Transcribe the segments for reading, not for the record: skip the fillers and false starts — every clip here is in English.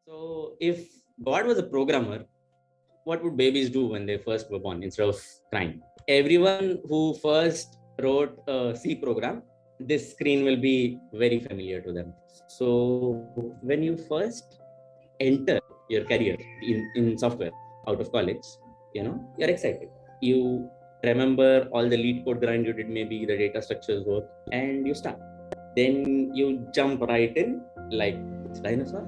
So, if God was a programmer, what would babies do when they first were born instead of crying? Everyone who first wrote a C program, this screen will be very familiar to them. So, when you first enter your career in software out of college, you're excited. You remember all the lead code grind you did, maybe the data structures work, and you start. Then you jump right in, like it's dinosaur,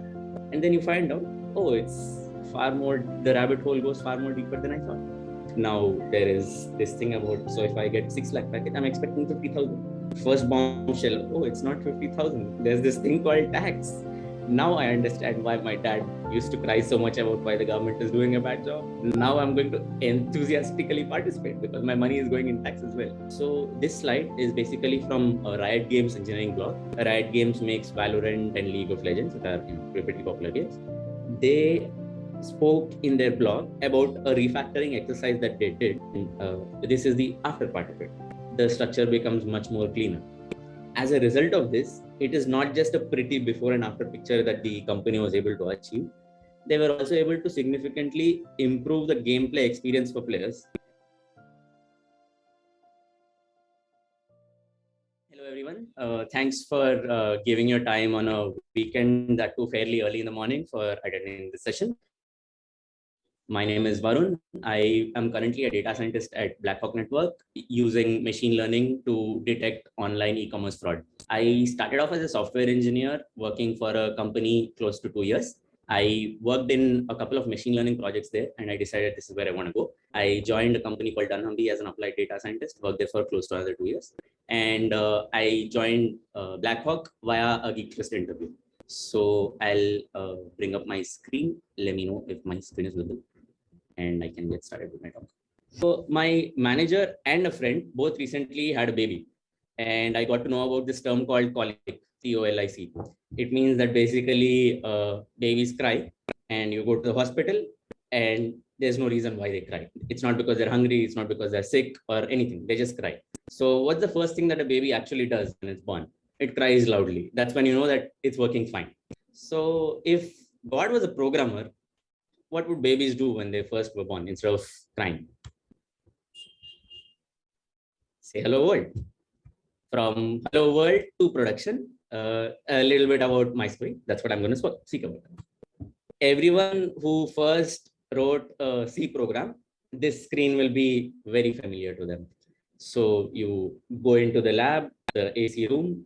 and then you find out, oh, it's far more, the rabbit hole goes far more deeper than I thought. Now there is this thing about, so if I get 6 lakh package, I'm expecting 50,000. First bombshell, oh, it's not 50,000. There's this thing called tax. Now I understand why my dad used to cry so much about why the government is doing a bad job. Now I'm going to enthusiastically participate because my money is going in tax as well. So this slide is basically from a Riot Games engineering blog. Riot Games makes Valorant and League of Legends, which are pretty popular games. They spoke in their blog about a refactoring exercise that they did. This is the after part of it. The structure becomes much more cleaner. As a result of this, it is not just a pretty before and after picture that the company was able to achieve. They were also able to significantly improve the gameplay experience for players. Hello, everyone. Thanks for giving your time on a weekend, that too fairly early in the morning, for attending this session. My name is Varun. I am currently a data scientist at Blackhawk Network using machine learning to detect online e-commerce fraud. I started off as a software engineer working for a company close to 2 years. I worked in a couple of machine learning projects there, and I decided this is where I want to go. I joined a company called Dunhamby as an applied data scientist, worked there for close to another 2 years. And I joined Blackhawk via a Geekfest interview. So I'll bring up my screen. Let me know if my screen is visible, and I can get started with my talk. So my manager and a friend both recently had a baby, and I got to know about this term called colic, C-O-L-I-C. It means that basically babies cry, and you go to the hospital, and there's no reason why they cry. It's not because they're hungry, it's not because they're sick or anything. They just cry. So what's the first thing that a baby actually does when it's born? It cries loudly. That's when you know that it's working fine. So if God was a programmer, what would babies do when they first were born instead of crying? Say hello world. From hello world to production, a little bit about my story. That's what I'm going to speak about. Everyone who first wrote a C program, this screen will be very familiar to them. So you go into the lab, the AC room,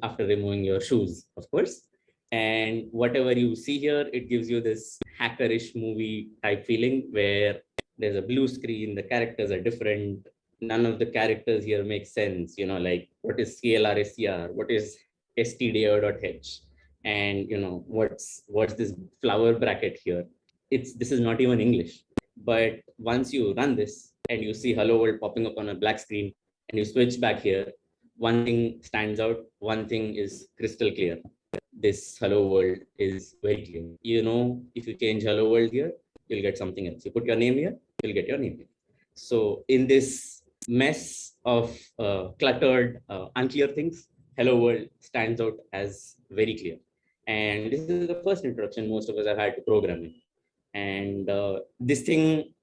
after removing your shoes, of course. And whatever you see here, it gives you this hackerish movie type feeling where there's a blue screen, the characters are different. None of the characters here make sense. Like what is CLRSCR, what is stdio.h, and what's this flower bracket here. This is not even English. But once you run this and you see hello world popping up on a black screen, and you switch back here, one thing stands out, one thing is crystal clear. This hello world is very clear. If you change hello world here, you'll get something else. You put your name here, you'll get your name here. So in this mess of cluttered, unclear things, hello world stands out as very clear. And this is the first introduction most of us have had to programming. And this thing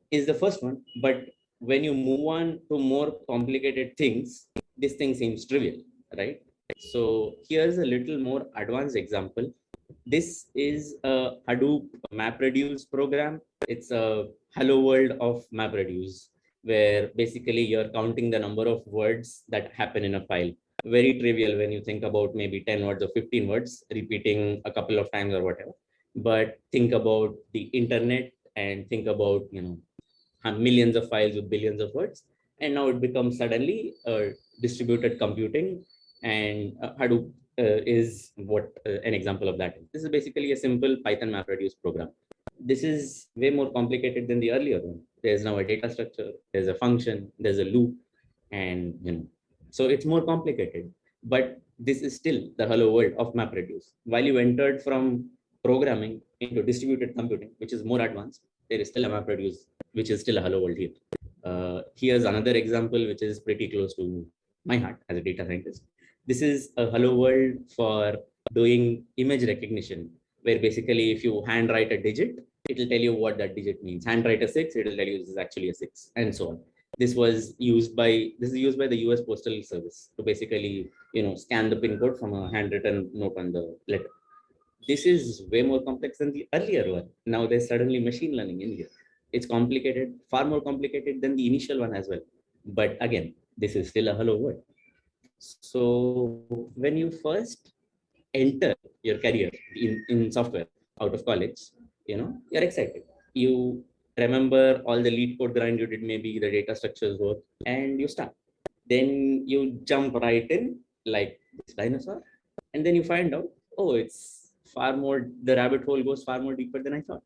is the first one, but when you move on to more complicated things, this thing seems trivial, right? So here's a little more advanced example. This is a Hadoop MapReduce program. It's a hello world of MapReduce, where basically you're counting the number of words that happen in a file. Very trivial when you think about maybe 10 words or 15 words repeating a couple of times or whatever. But think about the internet and think about, millions of files with billions of words. And now it becomes suddenly distributed computing, and Hadoop is what an example of that is. This is basically a simple Python MapReduce program. This is way more complicated than the earlier one. There's now a data structure, there's a function, there's a loop, and so it's more complicated. But this is still the hello world of MapReduce. While you entered from programming into distributed computing, which is more advanced, there is still a MapReduce, which is still a hello world here. Here's another example which is pretty close to my heart as a data scientist. This is a hello world for doing image recognition. where basically if you handwrite a digit, it will tell you what that digit means. Handwrite a 6, it will tell you this is actually a 6, and so on. This is used by the US Postal Service to basically, scan the pin code from a handwritten note on the letter. This is way more complex than the earlier one. Now there's suddenly machine learning in here. It's complicated, far more complicated than the initial one as well. But again, this is still a hello world. So when you first enter your career in software out of college, you're excited. You remember all the lead code grind you did, maybe the data structures work, and you start. Then you jump right in like this dinosaur, and then you find out, oh, it's far more, the rabbit hole goes far more deeper than I thought.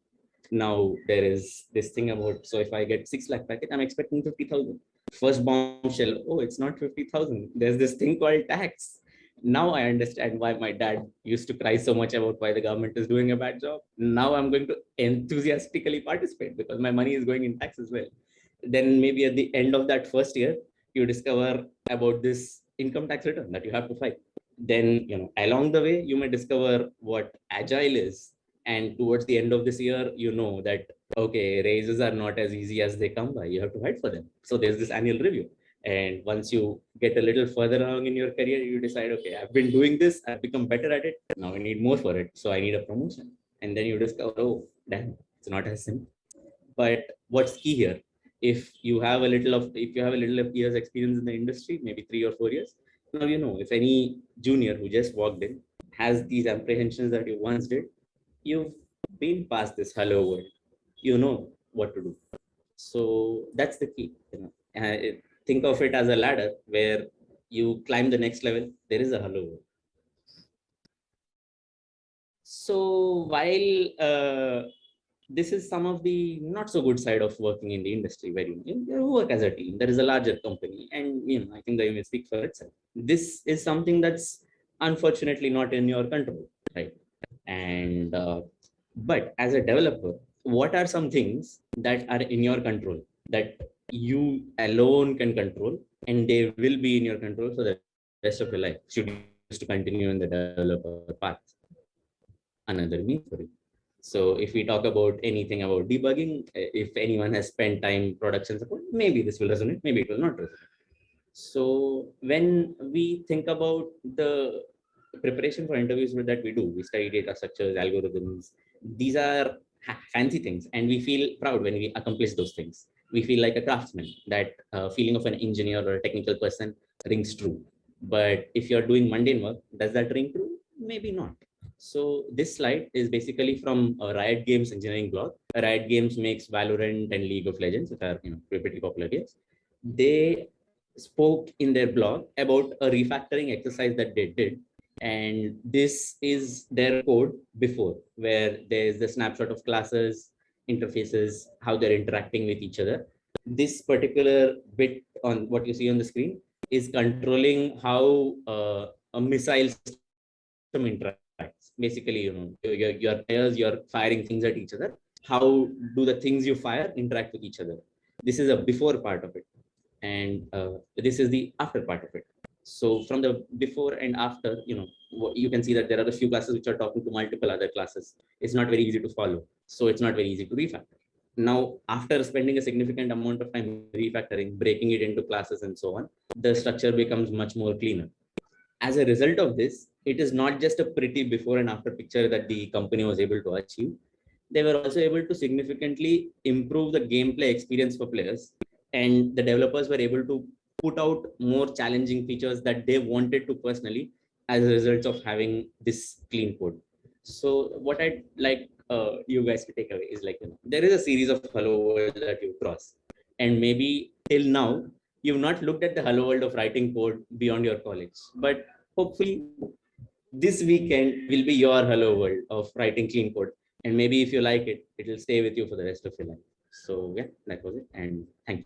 Now there is this thing about, so if I get 6 lakh packet, I'm expecting 50,000. First bombshell, oh, it's not 50,000. There's this thing called tax. Now I understand why my dad used to cry so much about why the government is doing a bad job. Now I'm going to enthusiastically participate because my money is going in tax as well. Then maybe at the end of that first year, you discover about this income tax return that you have to file. Then, along the way, you may discover what agile is. And towards the end of this year, you know that, okay, raises are not as easy as they come by. You have to fight for them. So there's this annual review. And once you get a little further along in your career, you decide, okay, I've been doing this, I've become better at it. Now I need more for it. So I need a promotion. And then you discover, oh, damn, it's not as simple. But what's key here? If you have a little of years experience in the industry, maybe 3 or 4 years, now if any junior who just walked in has these apprehensions that you once did, you've been past this hello world. You know what to do. So that's the key. Think of it as a ladder where you climb the next level. There is a hello world. So while this is some of the not so good side of working in the industry, where you work as a team, there is a larger company, and I think the image speaks for itself. This is something that's unfortunately not in your control, right? And but as a developer, what are some things that are in your control that you alone can control, and they will be in your control for the rest of your life should you choose to continue in the developer path? Another me for you. So if we talk about anything about debugging, if anyone has spent time production support, maybe this will resonate, maybe it will not resonate. So when we think about the preparation for interviews that we do, we study data structures, algorithms. These are fancy things, and we feel proud when we accomplish those things. We feel like a craftsman. That feeling of an engineer or a technical person rings true. But if you're doing mundane work, does that ring true? Maybe not. So this slide is basically from a Riot Games engineering blog. Riot Games makes Valorant and League of Legends, which are pretty popular games. They spoke in their blog about a refactoring exercise that they did, and this is their code before, where there's the snapshot of classes, interfaces, how they're interacting with each other. This particular bit on what you see on the screen is controlling how a missile system interacts. Basically, your players, you're firing things at each other. How do the things you fire interact with each other? This is a before part of it, and this is the after part of it. So from the before and after, you can see that there are a few classes which are talking to multiple other classes. It's not very easy to follow, so it's not very easy to refactor. Now, after spending a significant amount of time refactoring, breaking it into classes and so on, the structure becomes much more cleaner. As a result of this, it is not just a pretty before and after picture that the company was able to achieve. They were also able to significantly improve the gameplay experience for players, and the developers were able to put out more challenging features that they wanted to personally as a result of having this clean code. So what I'd like you guys to take away is there is a series of hello world that you cross, and maybe till now you've not looked at the hello world of writing code beyond your college, but hopefully this weekend will be your hello world of writing clean code, and maybe if you like it, it will stay with you for the rest of your life. So yeah, that was it, and thank you.